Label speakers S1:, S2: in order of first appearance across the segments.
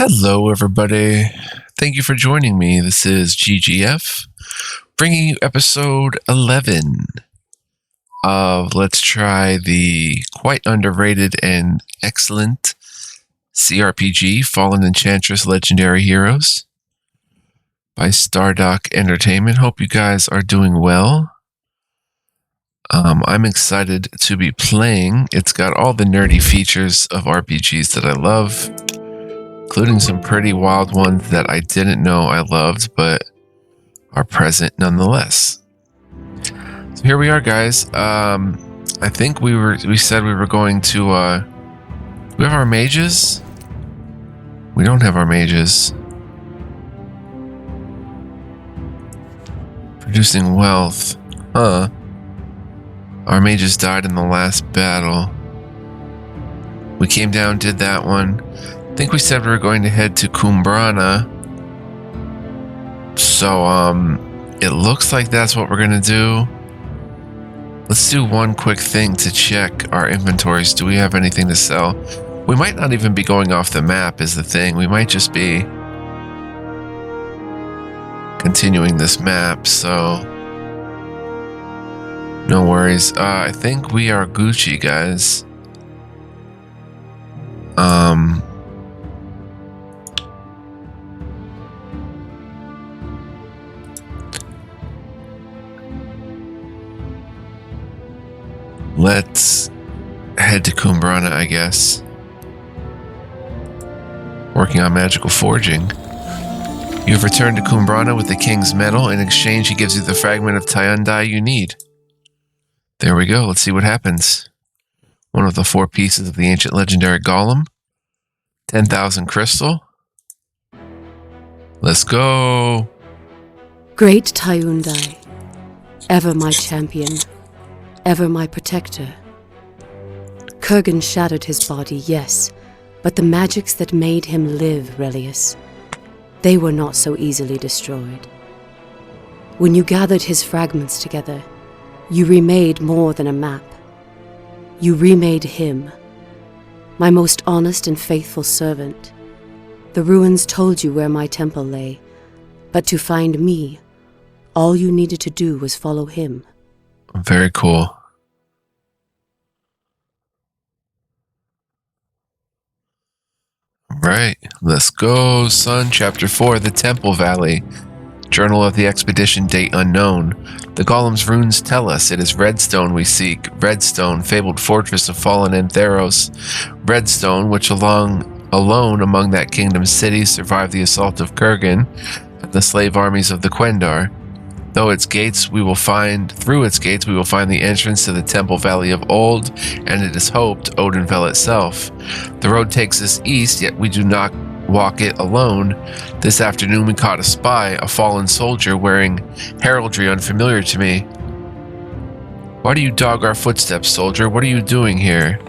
S1: Hello, everybody. Thank you for joining me. This is GGF, bringing you episode 11 of Let's Try the quite underrated and excellent CRPG, Fallen Enchantress Legendary Heroes by Stardock Entertainment. Hope you guys are doing well. I'm excited to be playing. It's got all the nerdy features of RPGs that I love, including some pretty wild ones that I didn't know I loved, but are present nonetheless. So here we are, guys. I think we said we were going to, do we have our mages? We don't have our mages. Producing wealth. Huh. Our mages died in the last battle. We came down, did that one. I think we said we were going to head to Kumbrana. So, it looks like that's what we're going to do. Let's do one quick thing to check our inventories. Do we have anything to sell? We might not even be going off the map is the thing. We might just be continuing this map, so no worries. I think we are Gucci, guys. Let's head to Kumbrana, I guess. Working on magical forging. You have returned to Kumbrana with the king's medal. In exchange, he gives you the fragment of Tyundai you need. There we go. Let's see what happens. One of the 4 pieces of the ancient legendary golem. 10,000 crystal. Let's go.
S2: Great Tyundai, ever my champion, ever my protector. Kurgan shattered his body, yes, but the magics that made him live, Relius, they were not so easily destroyed. When you gathered his fragments together, you remade more than a map. You remade him, my most honest and faithful servant. The ruins told you where my temple lay, but to find me, all you needed to do was follow him.
S1: Very cool. Right, let's go, son. Chapter 4, The Temple Valley. Journal of the Expedition, date unknown. The golem's runes tell us it is Redstone we seek. Redstone, fabled fortress of fallen Antheros. Redstone, which alone among that kingdom's cities survived the assault of Kurgan and the slave armies of the Quendar. Through its gates we will find the entrance to the Temple Valley of Old, and it is hoped Odinville itself. The road takes us east, yet we do not walk it alone. This afternoon we caught a spy, a fallen soldier wearing heraldry unfamiliar to me. Why do you dog our footsteps, soldier? What are you doing here?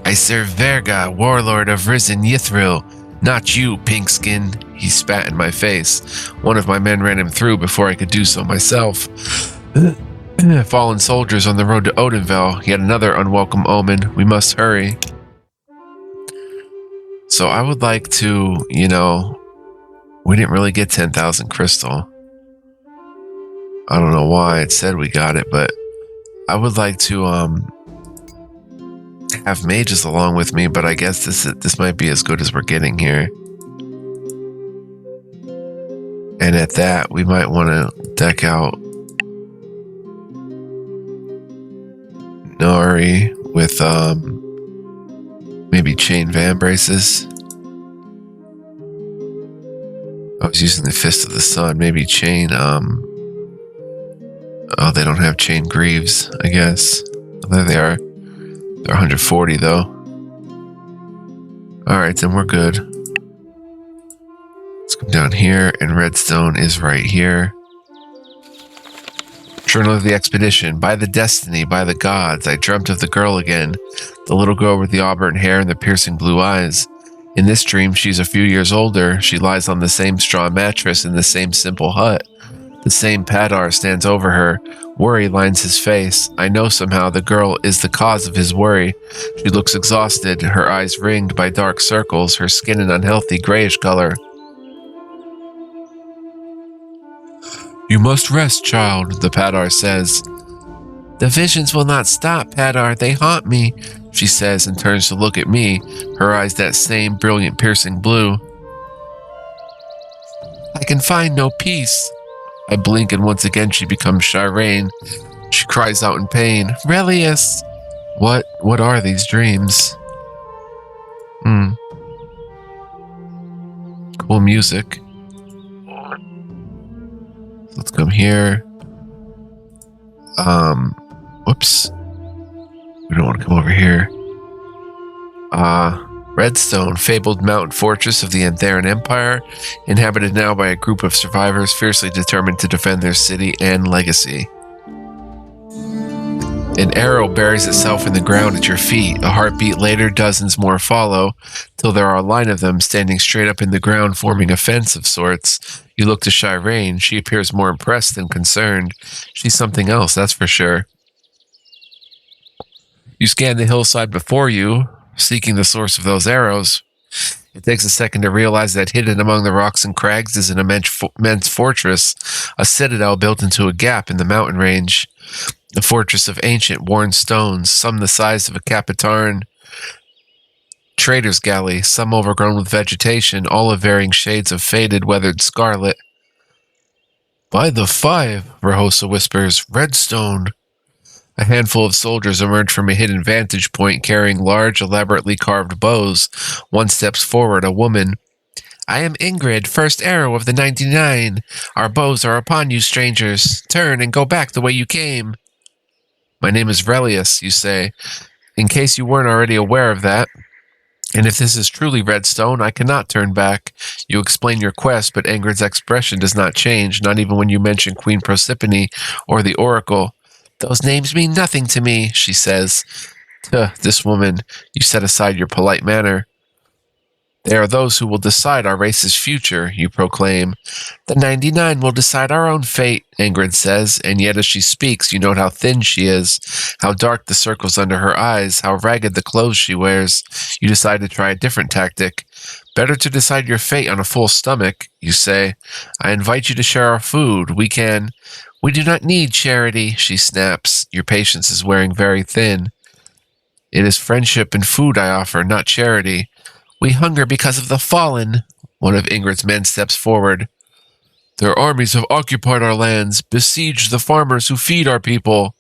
S1: I serve Verga, warlord of Risen Yithril, not you, Pinkskin. He spat in my face. One of my men ran him through before I could do so myself. Fallen soldiers on the road to Odinville. Yet another unwelcome omen. We must hurry. So I would like to, we didn't really get 10,000 crystal. I don't know why it said we got it, but I would like to have mages along with me, but I guess this might be as good as we're getting here. And at that, we might want to deck out Nari with maybe chain van braces. I was using the Fist of the Sun. Maybe chain, oh, they don't have chain greaves, I guess. There they are. They're 140 though. Alright, then we're good. Let's come down here, and Redstone is right here. Journal of the Expedition. By the destiny, by the gods, I dreamt of the girl again. The little girl with the auburn hair and the piercing blue eyes. In this dream, she's a few years older. She lies on the same straw mattress in the same simple hut. The same Padar stands over her. Worry lines his face. I know somehow the girl is the cause of his worry. She looks exhausted, her eyes ringed by dark circles, her skin an unhealthy grayish color. You must rest, child, the Padar says. The visions will not stop, Padar. They haunt me, she says and turns to look at me, her eyes that same brilliant piercing blue. I can find no peace. I blink and once again she becomes Shireen. She cries out in pain. Relius! What are these dreams? Cool music. Let's come here. Whoops. We don't want to come over here. Redstone, fabled mountain fortress of the Antheran Empire, inhabited now by a group of survivors fiercely determined to defend their city and legacy. An arrow buries itself in the ground at your feet. A heartbeat later, dozens more follow, till there are a line of them standing straight up in the ground, forming a fence of sorts. You look to Shireen. She appears more impressed than concerned. She's something else, that's for sure. You scan the hillside before you, seeking the source of those arrows. It takes a second to realize that hidden among the rocks and crags is an immense fortress, a citadel built into a gap in the mountain range. A fortress of ancient, worn stones, some the size of a Capitaran trader's galley, some overgrown with vegetation, all of varying shades of faded, weathered scarlet. By the five, Rahosa whispers, Redstone. A handful of soldiers emerge from a hidden vantage point carrying large, elaborately carved bows. One steps forward, a woman. I am Ingrid, first arrow of the 99. Our bows are upon you, strangers. Turn and go back the way you came. My name is Relius, you say, in case you weren't already aware of that. And if this is truly Redstone, I cannot turn back. You explain your quest, but Ingrid's expression does not change, not even when you mention Queen Proserpine or the Oracle. Those names mean nothing to me, she says. This woman, you set aside your polite manner. They are those who will decide our race's future, you proclaim. The 99 will decide our own fate, Ingrid says, and yet as she speaks, you note how thin she is, how dark the circles under her eyes, how ragged the clothes she wears. You decide to try a different tactic. Better to decide your fate on a full stomach, you say. I invite you to share our food. We do not need charity, she snaps. Your patience is wearing very thin. It is friendship and food I offer, not charity. We hunger because of the fallen. One of Ingrid's men steps forward. Their armies have occupied our lands, besieged the farmers who feed our people.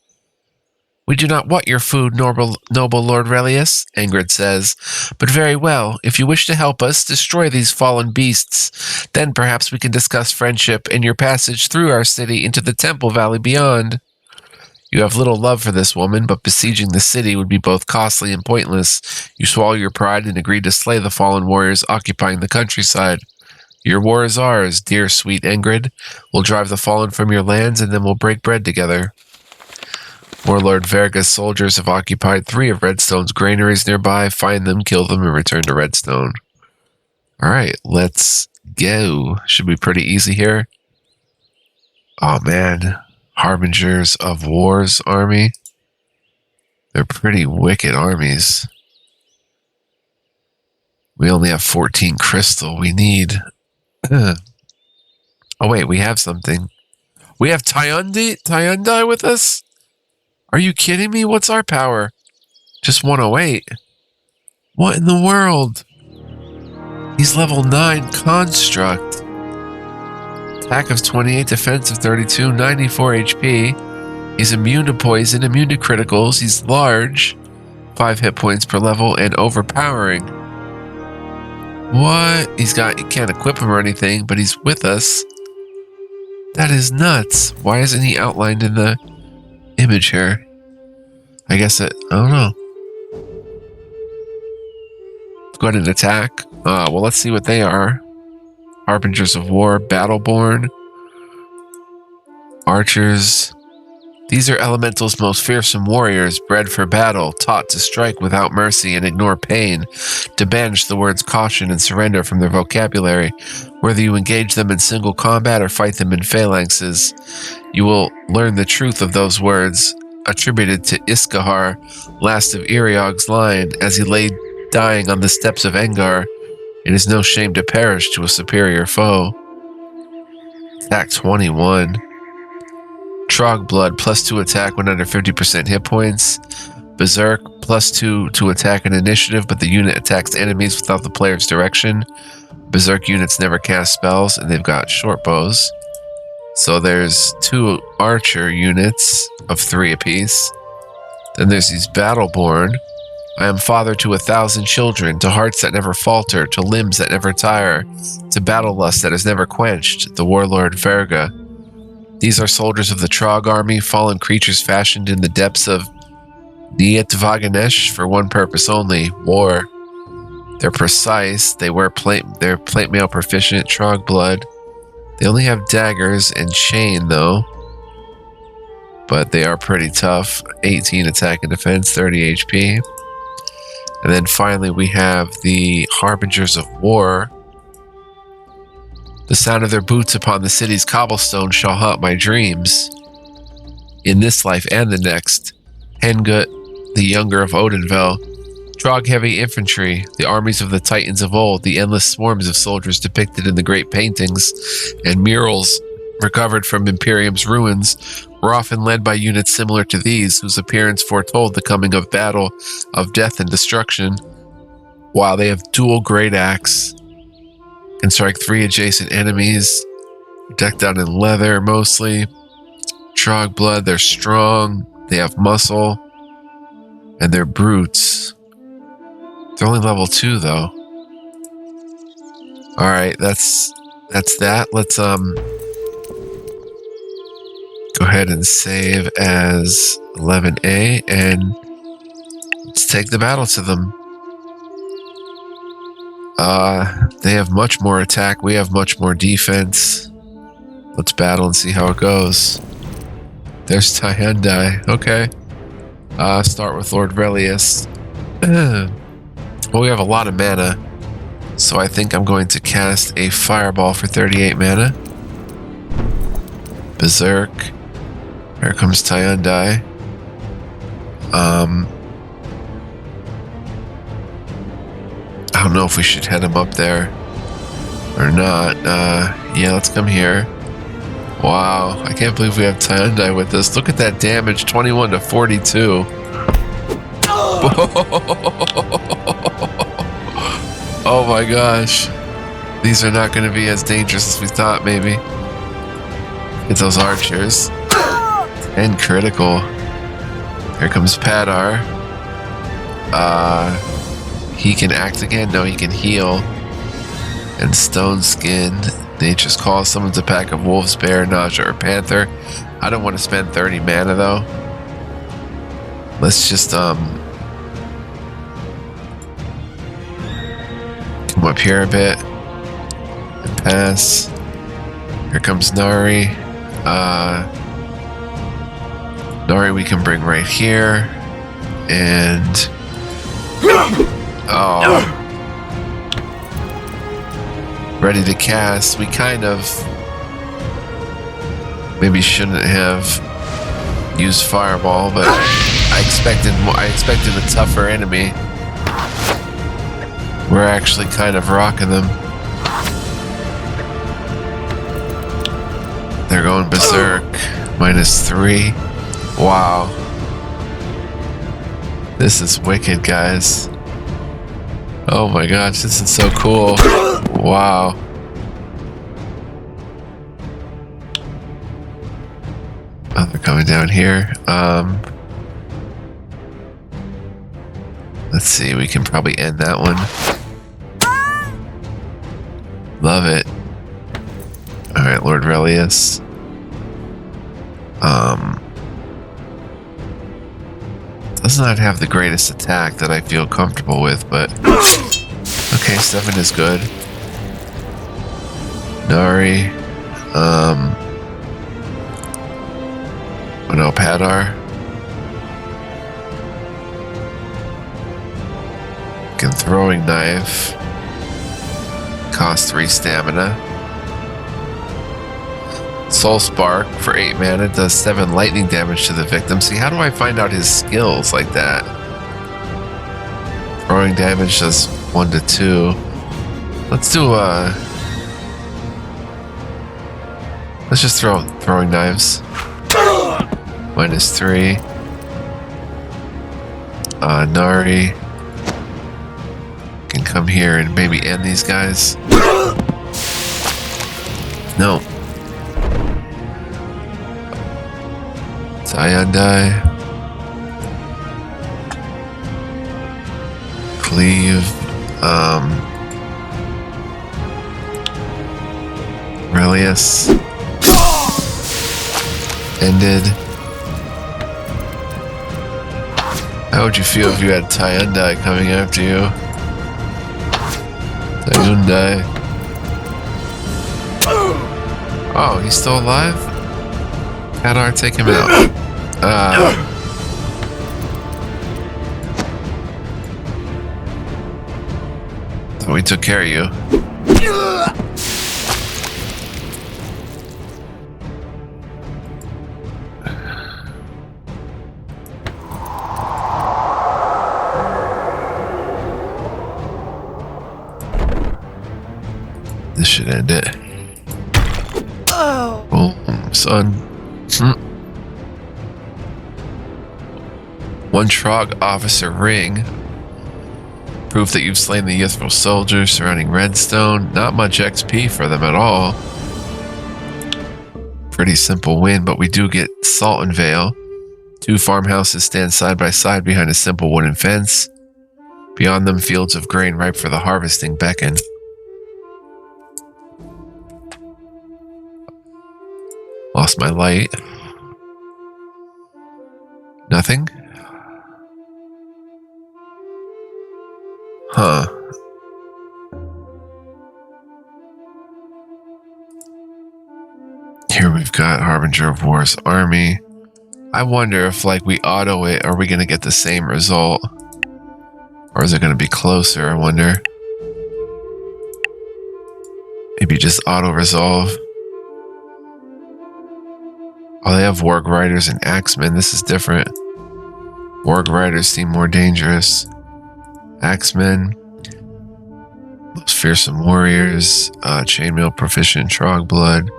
S1: We do not want your food, noble Lord Relius, Ingrid says. But very well, if you wish to help us destroy these fallen beasts, then perhaps we can discuss friendship and your passage through our city into the Temple Valley beyond. You have little love for this woman, but besieging the city would be both costly and pointless. You swallow your pride and agree to slay the fallen warriors occupying the countryside. Your war is ours, dear sweet Ingrid. We'll drive the fallen from your lands and then we'll break bread together. Warlord Verga's soldiers have occupied 3 of Redstone's granaries nearby. Find them, kill them, and return to Redstone. Alright, let's go. Should be pretty easy here. Oh man. Harbingers of War's army. They're pretty wicked armies. We only have 14 crystal. We need... oh wait, we have something. We have Tyundai with us? Are you kidding me? What's our power? Just 108. What in the world? He's level 9 construct. Attack of 28, defense of 32, 94 HP. He's immune to poison, immune to criticals. He's large, 5 hit points per level, and overpowering. What? You can't equip him or anything, but he's with us. That is nuts. Why isn't he outlined in the image here? I guess I don't know. Let's go ahead and attack. Well, let's see what they are. Harbingers of War, Battleborn, Archers, These are Elemental's most fearsome warriors, bred for battle, taught to strike without mercy and ignore pain, to banish the words caution and surrender from their vocabulary. Whether you engage them in single combat or fight them in phalanxes, you will learn the truth of those words, attributed to Iskahar, last of Iriog's line, as he lay dying on the steps of Engar. It is no shame to perish to a superior foe. Attack 21. Trog Blood, +2 attack when under 50% hit points. Berserk, +2 to attack and initiative, but the unit attacks enemies without the player's direction. Berserk units never cast spells, and they've got short bows. So there's 2 archer units of 3 apiece. Then there's these Battleborn. I am father to 1,000 children, to hearts that never falter, to limbs that never tire, to battle lust that is never quenched, the warlord Verga. These are soldiers of the Trog army, fallen creatures fashioned in the depths of Niet'Vaganesh for one purpose only, war. They're precise, they're plate mail proficient, Trog blood. They only have daggers and chain though, but they are pretty tough. 18 attack and defense, 30 HP. And then finally we have the Harbingers of War. The sound of their boots upon the city's cobblestone shall haunt my dreams. In this life and the next, Hengut, the younger of Odinvel, Trog heavy infantry, the armies of the Titans of old, the endless swarms of soldiers depicted in the great paintings and murals recovered from Imperium's ruins, were often led by units similar to these, whose appearance foretold the coming of battle, of death and destruction. While they have dual great axe, can strike 3 adjacent enemies, decked out in leather mostly. Trog blood, they're strong, they have muscle, and they're brutes. They're only level 2 though. Alright, that's that. Let's go ahead and save as 11A and let's take the battle to them. They have much more attack, we have much more defense. Let's battle and see how it goes. There's Hyundai. Okay. Start with Lord Relius. Well, we have a lot of mana, so I think I'm going to cast a Fireball for 38 mana. Berserk. Here comes Hyundai. I don't know if we should head him up there or not. Yeah, let's come here. Wow, I can't believe we have Hyundai with us. Look at that damage, 21 to 42. Oh my gosh. These are not going to be as dangerous as we thought, maybe. Get those archers. And critical. Here comes Padar. He can act again? No, he can heal. And Stone Skinned. Nature's Call summons a pack of wolves, bear, nausea, or panther. I don't want to spend 30 mana though. Let's just come up here a bit and pass. Here comes Nari. Nari we can bring right here. And oh, ready to cast. We kind of maybe shouldn't have used Fireball, but I expected a tougher enemy. We're actually kind of rocking them. They're going Berserk. -3. Wow. This is wicked, guys. Oh my gosh, this is so cool. Wow. Oh, they're coming down here. Let's see, we can probably end that one. Love it. Alright, Lord Relius. Does not have the greatest attack that I feel comfortable with, but okay, 7 is good. Nari. Oh no, Padar. Can throwing knife. Cost 3 stamina. Soul Spark for 8 mana does 7 lightning damage to the victim. See, how do I find out his skills like that? Throwing damage does 1 to 2. Let's do let's just throw throwing knives. -3. Nari can come here and maybe end these guys. No. Hyundai. Cleave. Relius. Ended. How would you feel if you had Hyundai coming after you? Hyundai. Oh, he's still alive? Hadar, take him out. So we took care of you. This should end it. Oh, son. One Trog Officer Ring. Proof that you've slain the youthful soldiers surrounding Redstone. Not much XP for them at all. Pretty simple win, but we do get Salt and Vale. 2 farmhouses stand side by side behind a simple wooden fence. Beyond them, fields of grain ripe for the harvesting beckon. Lost my light. Nothing? Huh. Here we've got Harbinger of War's army. I wonder if, like, we auto it, are we going to get the same result? Or is it going to be closer, I wonder? Maybe just auto-resolve. Oh, they have Warg Riders and Axemen. This is different. Warg Riders seem more dangerous. Axemen. Most fearsome warriors. Chainmail proficient Trog blood.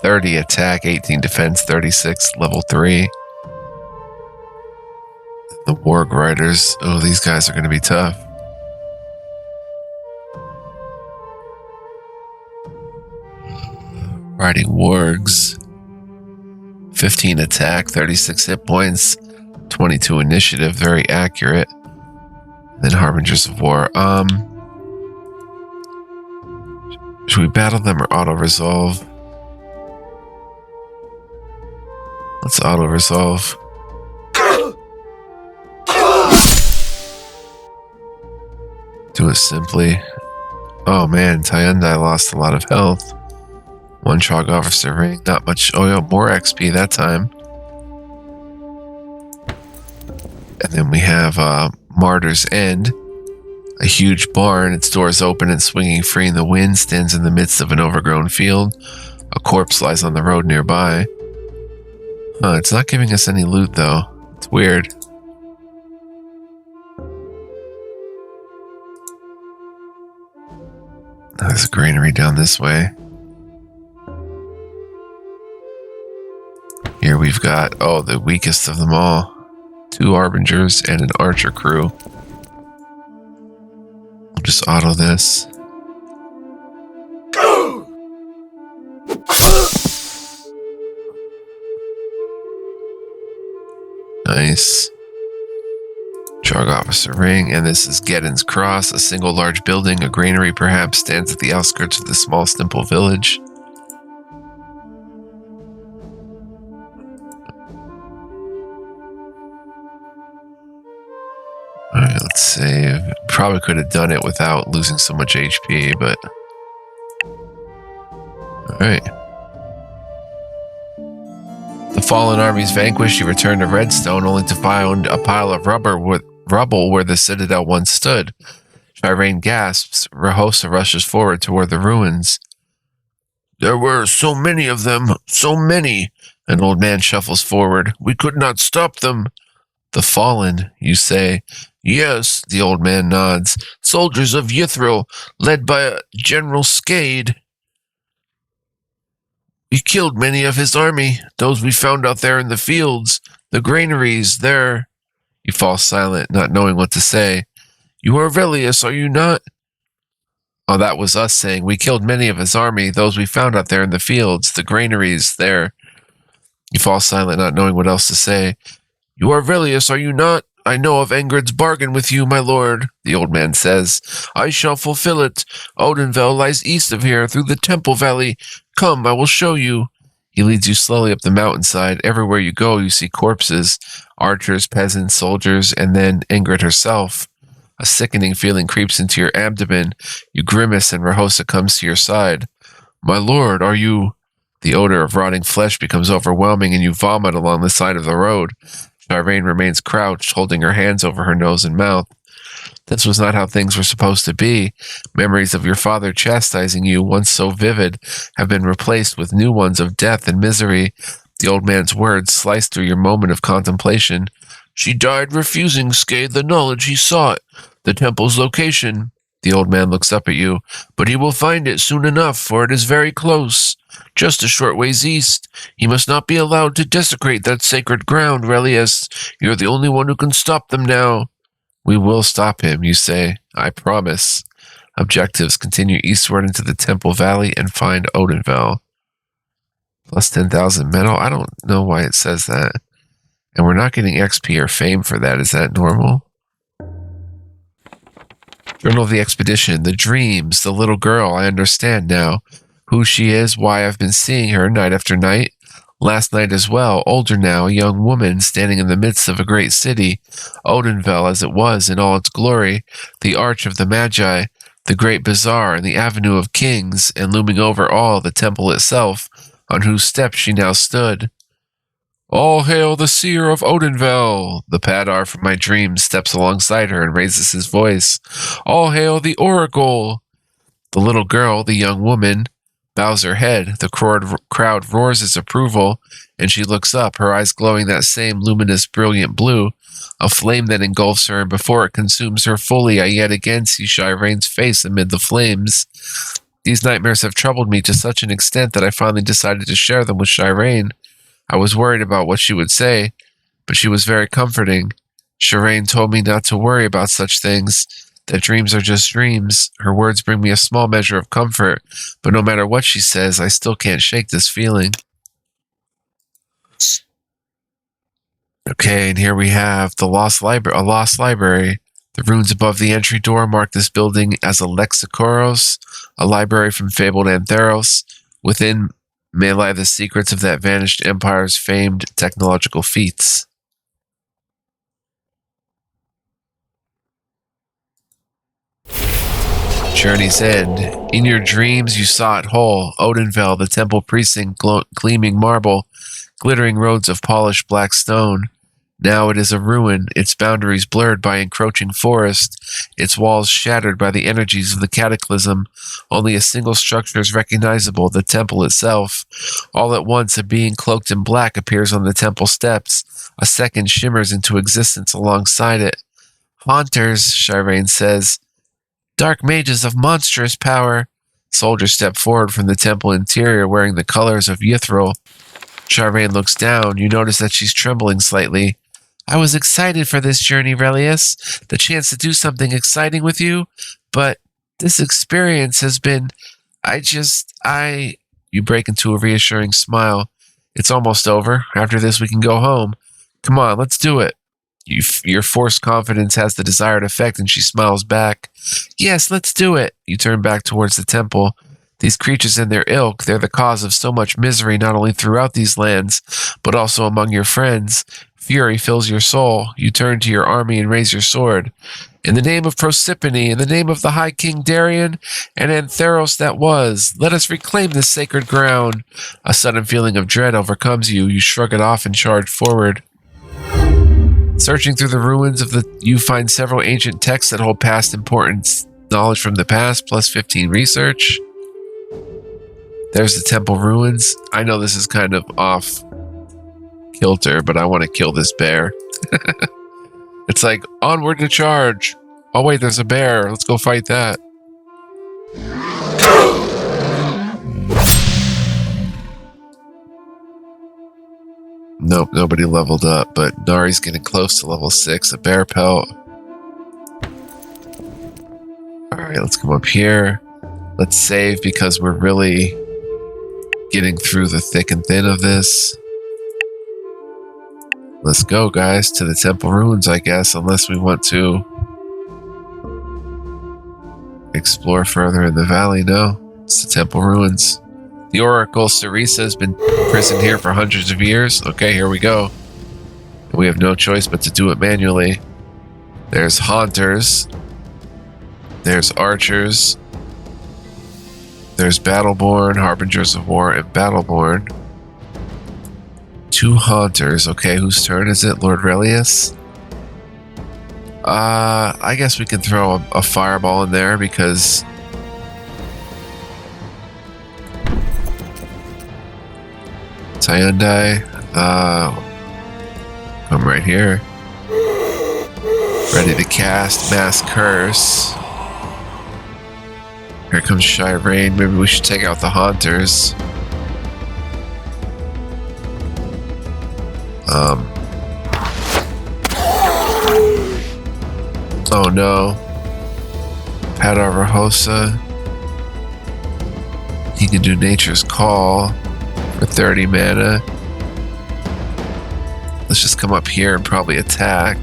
S1: 30 attack, 18 defense, 36 level 3. The Warg Riders. Oh, these guys are going to be tough. Riding Wargs. 15 attack, 36 hit points, 22 initiative, very accurate. Then Harbingers of War. Should we battle them or auto-resolve? Let's auto-resolve. Do it simply. Oh man, Hyundai lost a lot of health. 1 Trog Officer Ring, not much. Oh yeah, more XP that time. And then we have Martyr's End. A huge barn, its doors open and swinging free in the wind, stands in the midst of an overgrown field. A corpse lies on the road nearby. Huh, it's not giving us any loot though. It's weird. There's a granary down this way. Here we've got, oh, the weakest of them all. 2 Harbingers and an archer crew. We'll just auto this. Nice. Trog Officer Ring, and this is Geddon's Cross, a single large building, a granary perhaps, stands at the outskirts of this small, simple village. Alright, let's save. Probably could have done it without losing so much HP, but... Alright. The fallen armies vanquished, you return to Redstone only to find a pile of rubble where the citadel once stood. Shireen gasps. Rahosa rushes forward toward the ruins. There were so many of them, so many. An old man shuffles forward. We could not stop them. The fallen, you say. Yes, the old man nods. Soldiers of Ythril, led by General Skade. We killed many of his army, those we found out there in the fields, the granaries, there. You fall silent, not knowing what to say. You are Velius, are you not? Oh, that was us saying, we killed many of his army, those we found out there in the fields, the granaries, there. You fall silent, not knowing what else to say. You are Velius, are you not? I know of Engrid's bargain with you, my lord, the old man says. I shall fulfill it. Odenville lies east of here, through the Temple Valley. Come, I will show you. He leads you slowly up the mountainside. Everywhere you go, you see corpses, archers, peasants, soldiers, and then Ingrid herself. A sickening feeling creeps into your abdomen. You grimace, and Rahosa comes to your side. My lord, are you... The odor of rotting flesh becomes overwhelming, and you vomit along the side of the road. Shireen remains crouched, holding her hands over her nose and mouth. This was not how things were supposed to be. Memories of your father chastising you, once so vivid, have been replaced with new ones of death and misery. The old man's words slice through your moment of contemplation. She died refusing Skade the knowledge he sought, the temple's location. The old man looks up at you. But he will find it soon enough, for it is very close. Just a short ways east. He must not be allowed to desecrate that sacred ground, Relius. You're the only one who can stop them now. We will stop him, you say. I promise. Objectives: continue eastward into the Temple Valley and find Odenville. Plus 10,000 metal? I don't know why it says that. And we're not getting XP or fame for that. Is that normal? Journal of the Expedition. The dreams. The little girl. I understand now. Who she is, why I've been seeing her night after night. Last night as well, older now, a young woman standing in the midst of a great city, Odenville as it was in all its glory, the Arch of the Magi, the great bazaar and the Avenue of Kings, and looming over all, the temple itself, on whose steps she now stood. All hail the seer of Odenville! The Padar from my dreams steps alongside her and raises his voice. All hail the oracle! The little girl, the young woman, bows her head. The crowd roars its approval, and she looks up, her eyes glowing that same luminous, brilliant blue, a flame that engulfs her, and before it consumes her fully, I yet again see Shireen's face amid the flames. These nightmares have troubled me to such an extent that I finally decided to share them with Shireen. I was worried about what she would say, but she was very comforting. Shireen told me not to worry about such things, that dreams are just dreams. Her words bring me a small measure of comfort, but no matter what she says, I still can't shake this feeling. Okay, and here we have a lost library. The runes above the entry door mark this building as a Lexikoros, a library from fabled Antheros. Within may lie the secrets of that vanished empire's famed technological feats. Journey's End. In your dreams you saw it whole, Odenville, the temple precinct, gleaming marble, glittering roads of polished black stone. Now it is a ruin, its boundaries blurred by encroaching forest, its walls shattered by the energies of the cataclysm. Only a single structure is recognizable, the temple itself. All at once, a being cloaked in black appears on the temple steps. A second shimmers into existence alongside it. Haunters, Shireen says. Dark mages of monstrous power. Soldiers step forward from the temple interior wearing the colors of Ythril. Shireen looks down. You notice that she's trembling slightly. I was excited for this journey, Relius, the chance to do something exciting with you, but this experience has been... You break into a reassuring smile. It's almost over. After this, we can go home. Come on, let's do it. Your forced confidence has the desired effect, and she smiles back. Yes, let's do it. You turn back towards the temple. These creatures and their ilk, they're the cause of so much misery not only throughout these lands, but also among your friends. Fury fills your soul. You turn to your army and raise your sword. In the name of Proserpine, in the name of the High King Darien, and Antheros that was, let us reclaim this sacred ground. A sudden feeling of dread overcomes you. You shrug it off and charge forward. Searching through the ruins you find several ancient texts that hold past important knowledge from the past, plus 15 research. There's the temple ruins. I know this is kind of off kilter, but I want to kill this bear. It's like, onward to charge. Oh wait, there's a bear. Let's go fight that. Nope, nobody leveled up, but Nari's getting close to level 6. A bear pelt. Alright, let's come up here. Let's save because we're really getting through the thick and thin of this. Let's go, guys, to the temple ruins, I guess, unless we want to explore further in the valley. No, it's the temple ruins. The Oracle Cerisa has been imprisoned here for hundreds of years. Okay, here we go. We have no choice but to do it manually. There's haunters. There's archers. There's Battleborn, Harbingers of War, and Battleborn. 2 haunters. Okay, whose turn is it? Lord Relius? I guess we can throw a fireball in there because Hyundai, come right here. Ready to cast Mass Curse. Here comes Shy Rain. Maybe we should take out the Haunters. Oh no. Padar Rahosa. He can do Nature's Call for 30 mana. Let's just come up here and probably attack.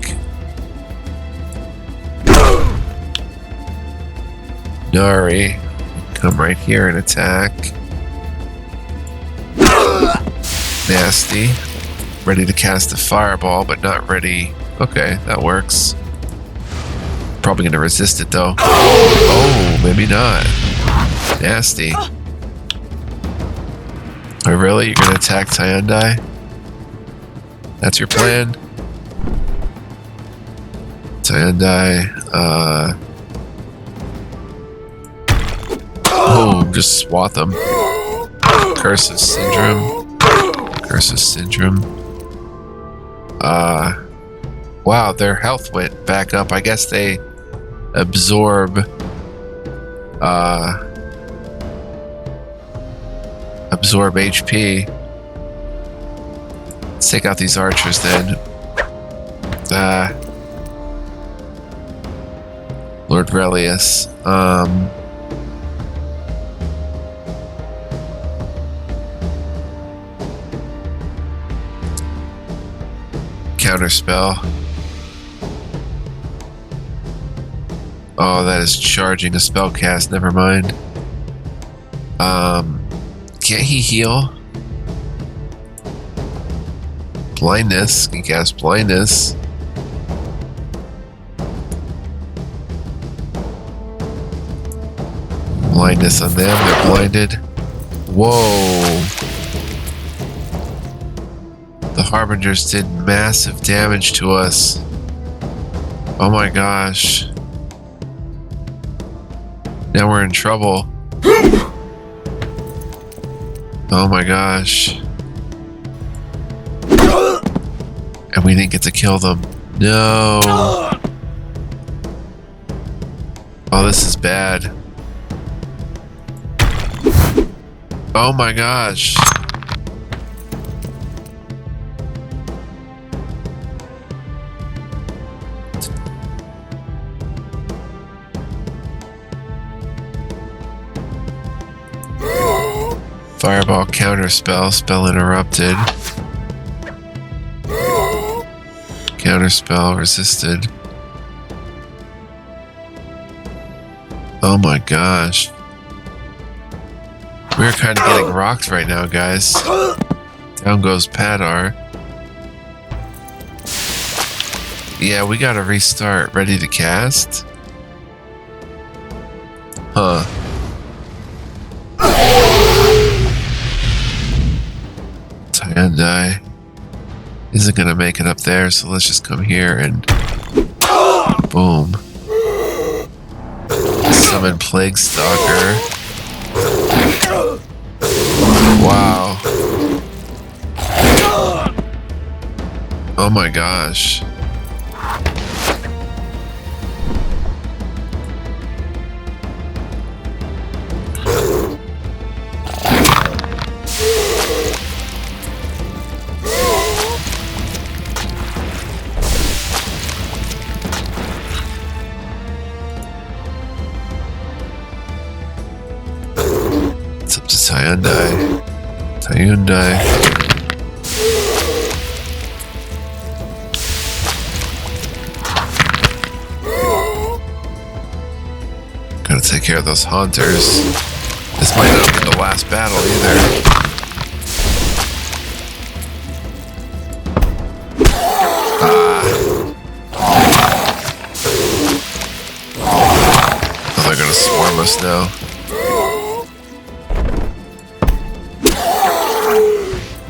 S1: Nari, come right here and attack. Nasty. Ready to cast a fireball, but not ready. Okay, that works. Probably gonna resist it though. Oh, maybe not. Nasty. Oh, really? You're gonna attack Hyundai? That's your plan? Hyundai, oh, just swat them. Cursive Syndrome. Cursive Syndrome. Wow, their health went back up. I guess they absorb HP. Let's take out these archers then. Lord Relius. Counterspell. Oh, that is charging a spell cast. Never mind. Can't he heal? Blindness. Can cast blindness. Blindness on them. They're blinded. Whoa. The Harbingers did massive damage to us. Oh my gosh. Now we're in trouble. Oh my gosh. And we didn't get to kill them. No. Oh, this is bad. Oh my gosh. Fireball counterspell, spell interrupted. Counterspell resisted. Oh my gosh. We're kind of getting rocked right now, guys. Down goes Padar. Yeah, we gotta restart. Ready to cast? Huh. Hyundai isn't gonna make it up there, so let's just come here and boom. Summon Plague Stalker. Wow. Oh my gosh. It's up to Hyundai. Hyundai. Gotta take care of those haunters. This might not be the last battle either. Oh, they're gonna swarm us now.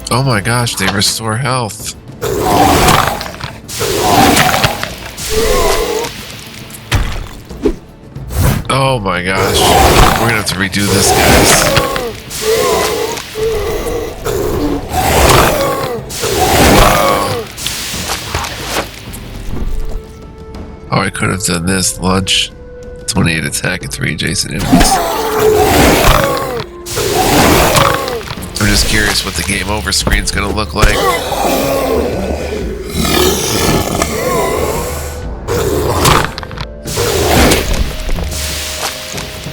S1: Oh my gosh, they restore health. Oh my gosh. We're gonna have to redo this, guys. Wow. Oh, I could have done this. Launch 28 attack and 3 adjacent enemies. I'm just curious what the game over screen's gonna look like.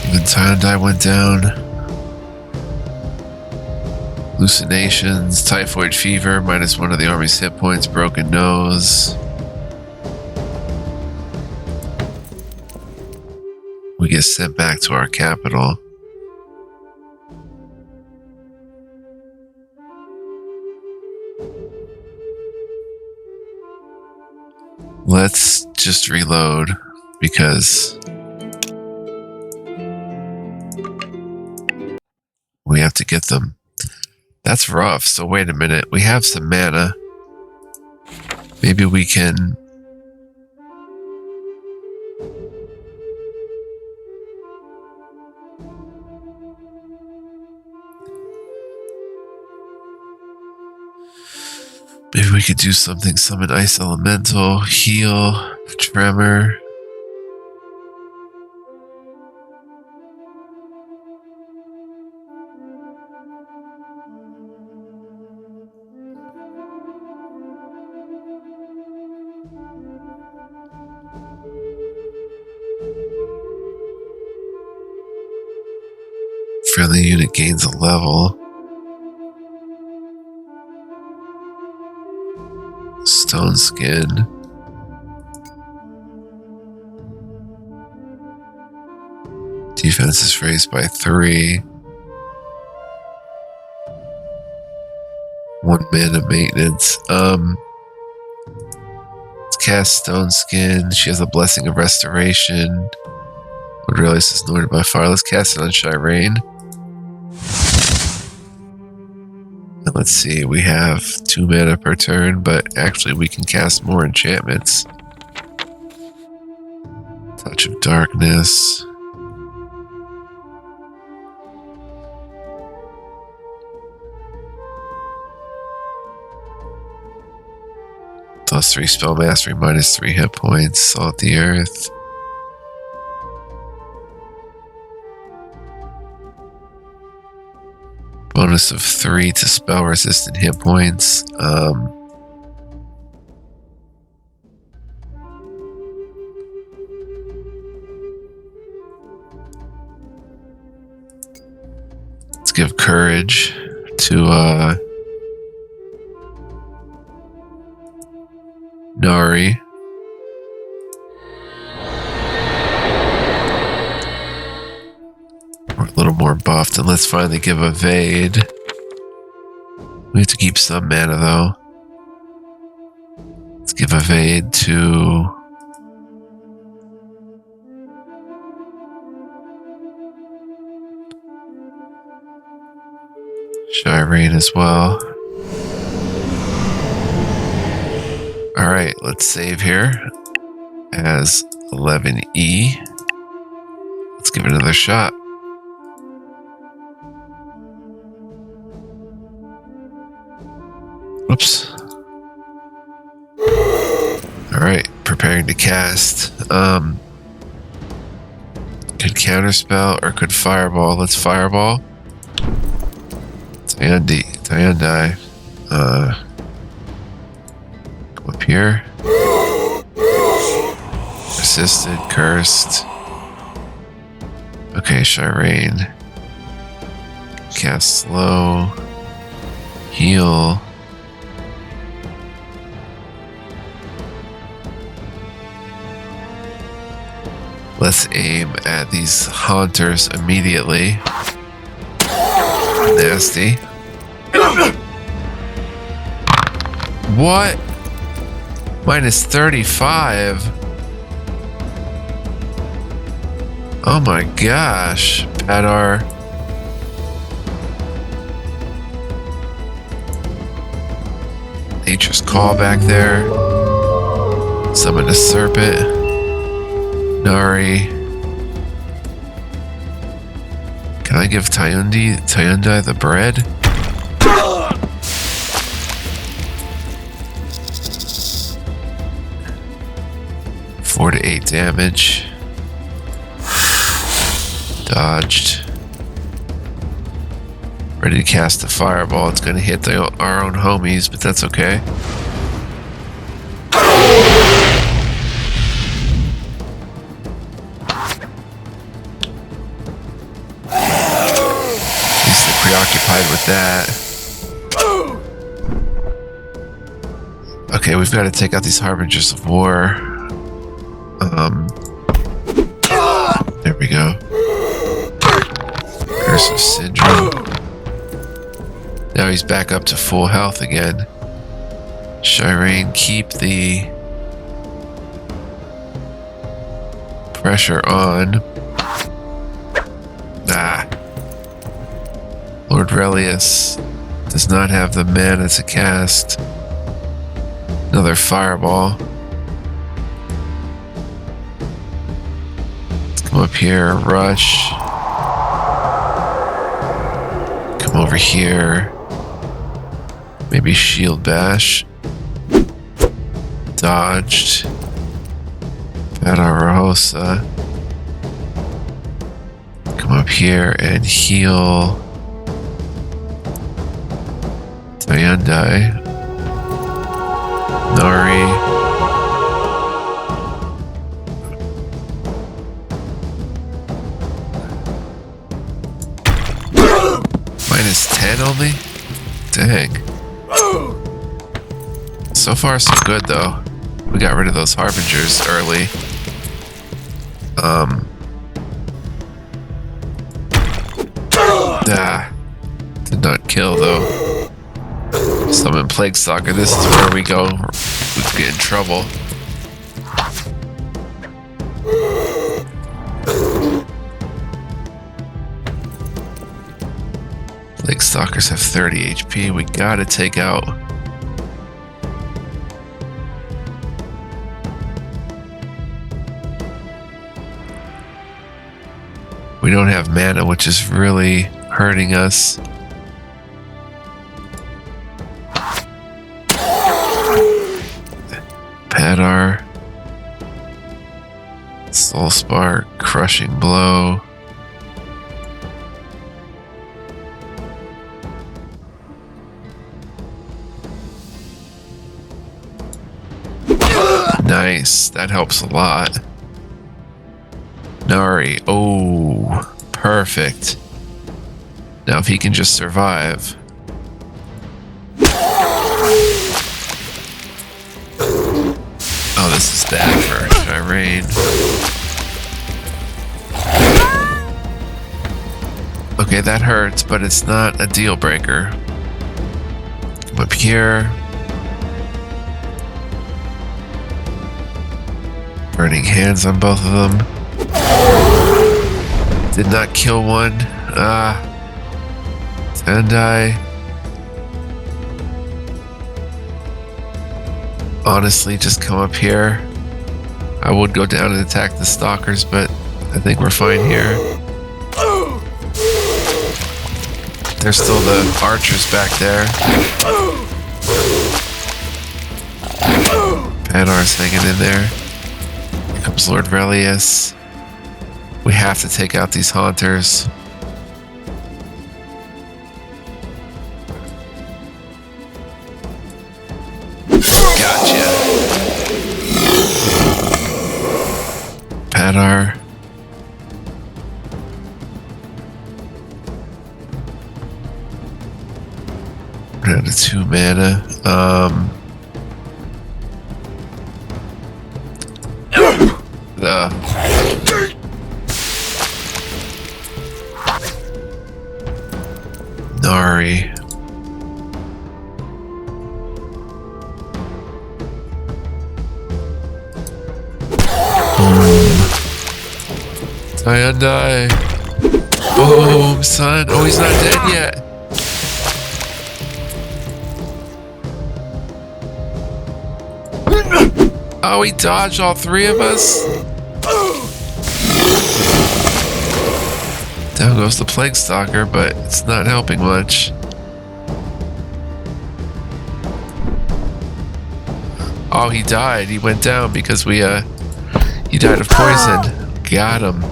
S1: Even Hyundai went down. Hallucinations, typhoid fever, -1 of the army's hit points, broken nose. We get sent back to our capital. Let's just reload because we have to get them. That's rough. So wait a minute. We have some mana. Maybe we can... Maybe we could do something. Summon Ice Elemental, heal, Tremor. Friendly unit gains a level. Stone Skin. Defense is raised by 3. 1 mana maintenance. Let's cast Stone Skin. She has a Blessing of Restoration. Would realize is anointed by fire. Let's cast it on Shireen. And let's see, we have 2 mana per turn, but actually we can cast more enchantments. Touch of Darkness. +3 spell mastery, -3 hit points, Salt the Earth. Bonus of 3 to spell resistant hit points. Let's give courage to Nari. We're a little more buffed, and let's finally give Evade. We have to keep some mana though. Let's Let's give evade to Shireen as well. Alright, let's save here as 11E. Let's give it another shot. Oops. Alright, preparing to cast. Could counterspell or could fireball. Let's fireball. Tyundai. Come up here. Resisted, cursed. Okay, Shireen. Cast slow. Heal. Let's aim at these haunters immediately. Nasty. What? Minus 35? Oh my gosh. Padar. Nature's Call back there. Summon a serpent. Nari. Can I give Tyundai the bread? Four to 8 damage. Dodged. Ready to cast a fireball. It's going to hit our own homies, but that's okay. Preoccupied with that. Okay, we've got to take out these Harbingers of War. There we go. Curse of Syndrome. Now he's back up to full health again. Shireen, keep the pressure on. Lord Relius does not have the mana to cast another fireball. Let's come up here, rush. Come over here. Maybe shield bash. Dodged. Rosa. Come up here and heal. Tyundai. Nari. Minus 10 only? Dang. So far so good though. We got rid of those Harbingers early. Did not kill though. Summon Plague Stalker. This is where we go. We get in trouble. Plague Stalkers have 30 HP. We gotta take out. We don't have mana, which is really hurting us. Padar. Soul Spark. Crushing Blow. Nice. That helps a lot. Nari. Oh, perfect. Now if he can just survive. Oh, this is bad for Shireen. Okay, that hurts, but it's not a deal breaker. Come up here. Burning hands on both of them. Did not kill one. Tendai. Honestly, just come up here. I would go down and attack the stalkers, but I think we're fine here. There's still the archers back there. Padar's hanging in there. Here comes Lord Relius. We have to take out these haunters. Gotcha. Padar. We're down to 2 mana. Nari. Boom. Hyundai. Boom, son. Oh, he's not dead yet. Oh, he dodged all 3 of us. Down goes the Plague Stalker, but it's not helping much. Oh, he died. He went down because he died of poison. Got him.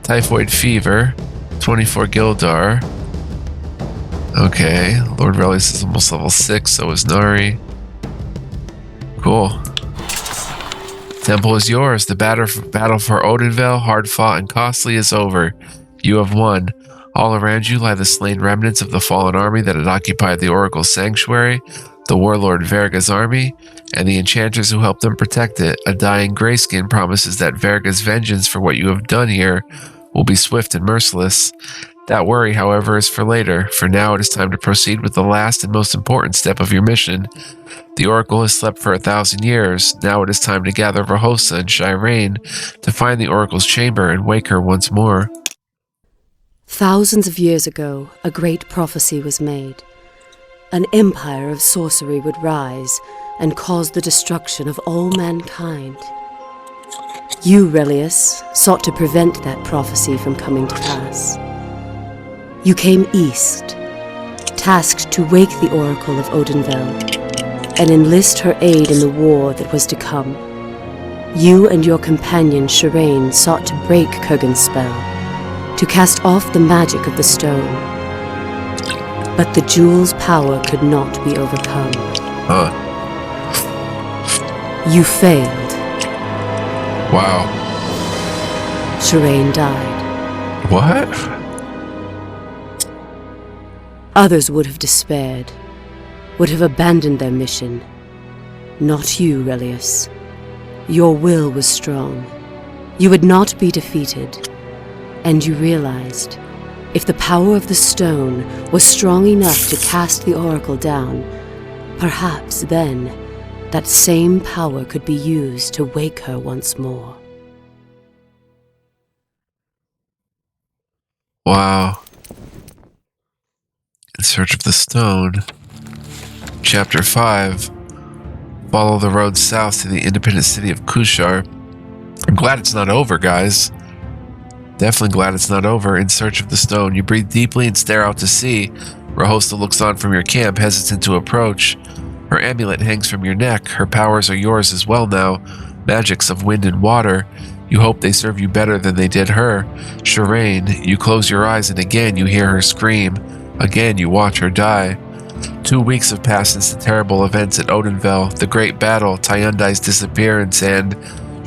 S1: Typhoid fever. 24 Gildar. Okay. Lord Relius is almost level 6, so is Nari. Cool. Temple is yours. The battle for Odenvale, hard fought and costly, is over. You have won. All around you lie the slain remnants of the fallen army that had occupied the Oracle's sanctuary, the warlord Verga's army, and the Enchantress who helped them protect it. A dying Greyskin promises that Verga's vengeance for what you have done here will be swift and merciless. That worry, however, is for later. For now, it is time to proceed with the last and most important step of your mission. The Oracle has slept for 1,000 years. Now it is time to gather Rahosa and Shireen to find the Oracle's chamber and wake her once more.
S2: Thousands of years ago, a great prophecy was made. An empire of sorcery would rise and cause the destruction of all mankind. You, Relius, sought to prevent that prophecy from coming to pass. You came east, tasked to wake the Oracle of Odenvale and enlist her aid in the war that was to come. You and your companion Shireen sought to break Kurgan's spell, to cast off the magic of the stone. But the jewel's power could not be overcome. You failed.
S1: Wow.
S2: Shireen died.
S1: What?
S2: Others would have despaired, would have abandoned their mission. Not you, Relius. Your will was strong. You would not be defeated. And you realized, if the power of the stone was strong enough to cast the Oracle down, perhaps then that same power could be used to wake her once more.
S1: Wow. In Search of the Stone. Chapter 5. Follow the road south to the independent city of Kushar. I'm glad it's not over, guys. Definitely glad it's not over. In Search of the Stone. You breathe deeply and stare out to sea. Rahosa looks on from your camp, hesitant to approach. Her amulet hangs from your neck. Her powers are yours as well now. Magics of wind and water. You hope they serve you better than they did her. Shireen, you close your eyes and again you hear her scream. Again you watch her die. 2 weeks have passed since the terrible events at Odenvale, the great battle, Tyundai's disappearance, and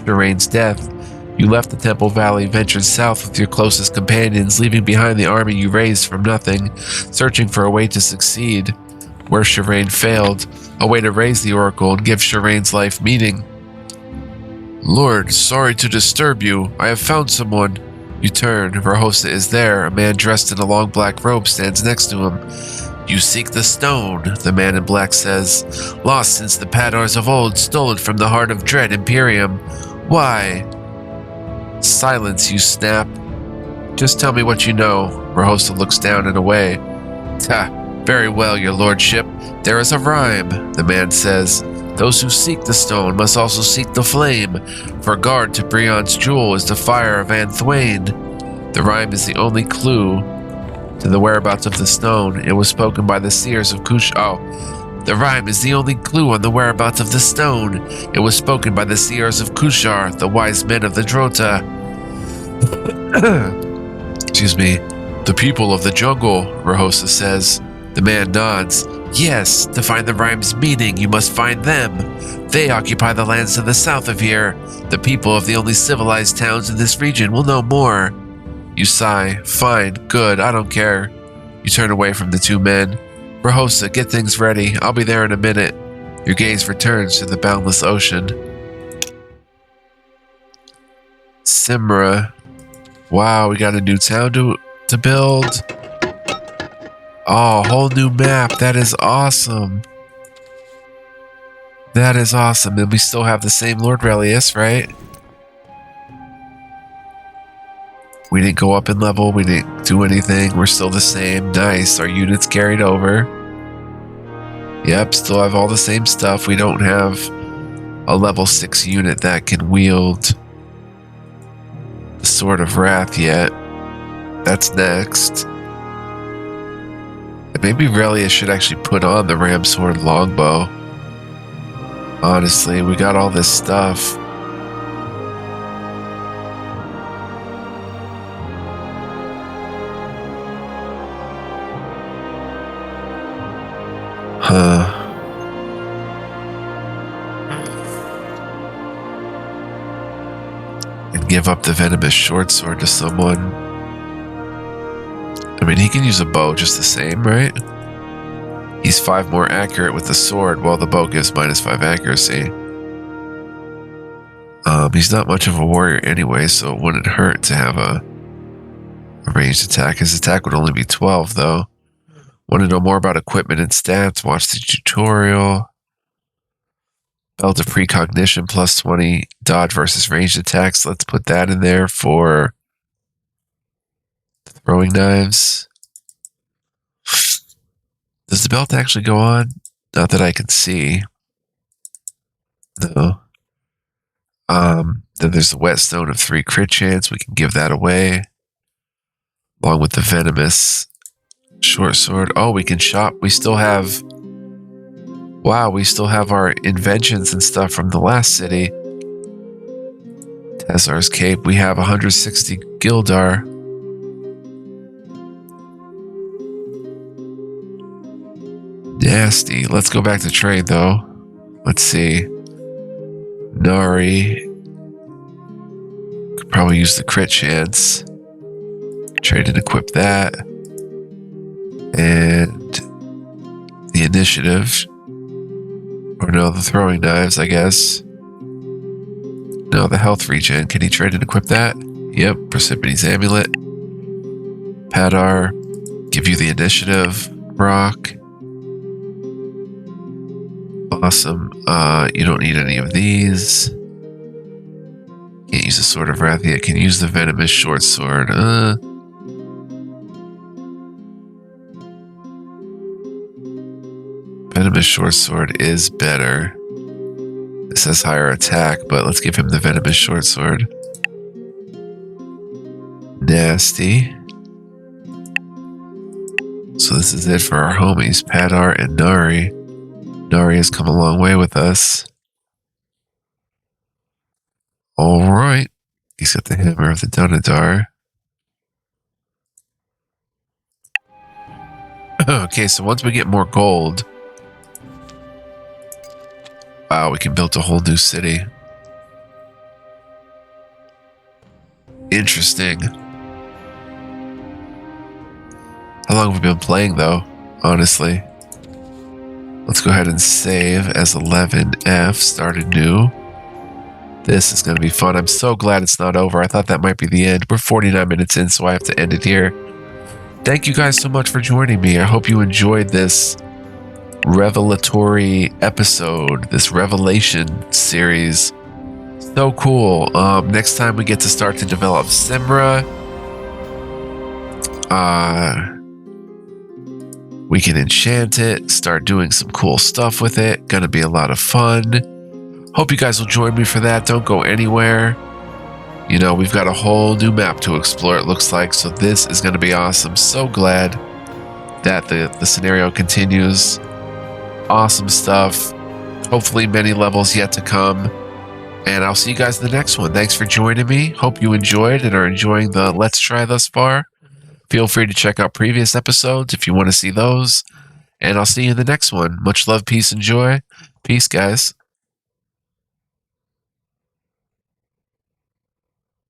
S1: Shireen's death. You left the Temple Valley, ventured south with your closest companions, leaving behind the army you raised from nothing, searching for a way to succeed. Where Shireen failed, a way to raise the Oracle and give Shireen's life meaning. Lord, sorry to disturb you. I have found someone. You turn. Rahosa is there. A man dressed in a long black robe stands next to him. You seek the stone, the man in black says. Lost since the Padars of old, stolen from the heart of dread Imperium. Why? Silence, you snap. Just tell me what you know. Rohosa looks down and away. Very well, your lordship. There is a rhyme, the man says. Those who seek the stone must also seek the flame. For guard to Brion's jewel is the fire of Anthwain. The rhyme is the only clue to the whereabouts of the stone. It was spoken by the seers of The rhyme is the only clue on the whereabouts of the stone. It was spoken by the seers of Kushar, the wise men of the Drota. Excuse me. The people of the jungle, Rohosa says. The man nods. Yes, to find the rhyme's meaning, you must find them. They occupy the lands to the south of here. The people of the only civilized towns in this region will know more. You sigh. Fine, good, I don't care. You turn away from the two men. Rohosa, get things ready. I'll be there in a minute. Your gaze returns to the boundless ocean. Simra. Wow, we got a new town to build. Oh, a whole new map. That is awesome. That is awesome. And we still have the same Lord Relius, right? We didn't go up in level. We didn't do anything. We're still the same. Nice. Our units carried over. Yep, still have all the same stuff. We don't have a level 6 unit that can wield the Sword of Wrath yet. That's next. And maybe Relius should actually put on the Ram Sword Longbow. Honestly, we got all this stuff. And give up the venomous short sword to someone. I mean, he can use a bow just the same, right? He's 5 more accurate with the sword, while the bow gives -5 accuracy. He's not much of a warrior anyway, so it wouldn't hurt to have a ranged attack. His attack would only be 12, though. Want to know more about equipment and stats? Watch the tutorial. Belt of Precognition +20 dodge versus ranged attacks. Let's put that in there for throwing knives. Does the belt actually go on? Not that I can see. No. Then there's the whetstone of 3 crit chance. We can give that away. Along with the venomous short sword. Oh, we can shop. We still have... Wow, we still have our inventions and stuff from the last city. Tezar's Cape. We have 160 Gildar. Nasty. Let's go back to trade, though. Let's see. Nari. Could probably use the crit chance. Trade and equip that. And the initiative. Or no, the throwing knives, I guess. No, the health regen. Can he trade and equip that? Yep. Persepone's Amulet. Padar. Give you the initiative. Rock. Awesome. You don't need any of these. Can't use the Sword of Wrath yet. Can use the venomous short sword. Venomous short sword is better. It says higher attack, but let's give him the venomous short sword. Nasty. So this is it for our homies, Padar and Nari. Nari has come a long way with us. Alright. He's got the Hammer of the Donadar. Okay, so once we get more gold... Wow, we can build a whole new city. Interesting. How long have we been playing, though? Honestly. Let's go ahead and save as 11F. Start anew. This is going to be fun. I'm so glad it's not over. I thought that might be the end. We're 49 minutes in, so I have to end it here. Thank you guys so much for joining me. I hope you enjoyed this revelatory episode, this revelation series So cool. Next time we get to start to develop Simra. We can enchant it, start doing some cool stuff with it. Gonna be a lot of fun. Hope you guys will join me for that. Don't go anywhere. You know, we've got a whole new map to explore, it looks like, so this is gonna be awesome. So glad that the scenario continues. Awesome stuff. Hopefully many levels yet to come. And I'll see you guys in the next one. Thanks for joining me. Hope you enjoyed and are enjoying the Let's Try thus far. Feel free to check out previous episodes if you want to see those. And I'll see you in the next one. Much love, peace, and joy. Peace, guys.